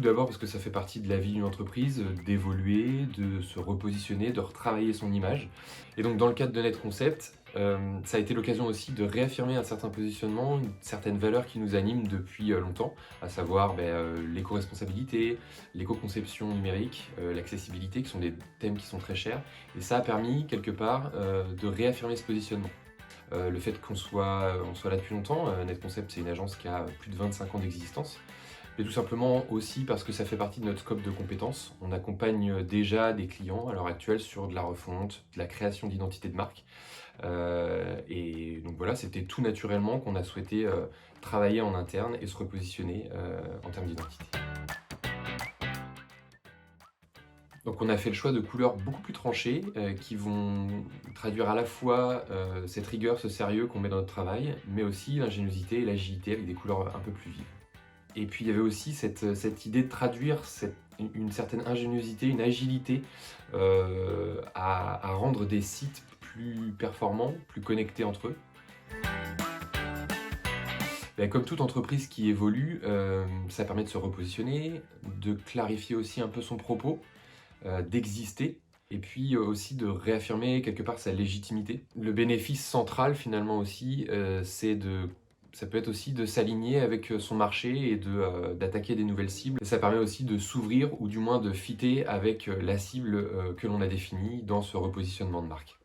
d'abord parce que ça fait partie de la vie d'une entreprise, d'évoluer, de se repositionner, de retravailler son image. Et donc dans le cadre de Net Concept, ça a été l'occasion aussi de réaffirmer un certain positionnement, une certaine valeur qui nous anime depuis, longtemps, à savoir, l'éco-responsabilité, l'éco-conception numérique, l'accessibilité, qui sont des thèmes qui sont très chers. Et ça a permis quelque part, de réaffirmer ce positionnement. Le fait on soit là depuis longtemps, Net Concept, c'est une agence qui a plus de 25 ans d'existence. Mais tout simplement aussi parce que ça fait partie de notre scope de compétences. On accompagne déjà des clients à l'heure actuelle sur de la refonte, de la création d'identité de marque. Et donc voilà, c'était tout naturellement qu'on a souhaité travailler en interne et se repositionner en termes d'identité. Donc on a fait le choix de couleurs beaucoup plus tranchées, qui vont traduire à la fois, cette rigueur, ce sérieux qu'on met dans notre travail, mais aussi l'ingéniosité et l'agilité avec des couleurs un peu plus vives. Et puis il y avait aussi cette idée de traduire une certaine ingéniosité, une agilité à rendre des sites plus performants, plus connectés entre eux. Comme toute entreprise qui évolue, ça permet de se repositionner, de clarifier aussi un peu son propos, d'exister et puis aussi de réaffirmer quelque part sa légitimité. Le bénéfice central finalement aussi, ça peut être aussi de s'aligner avec, son marché et d'attaquer des nouvelles cibles. Et ça permet aussi de s'ouvrir ou du moins de fitter avec, la cible, que l'on a définie dans ce repositionnement de marque.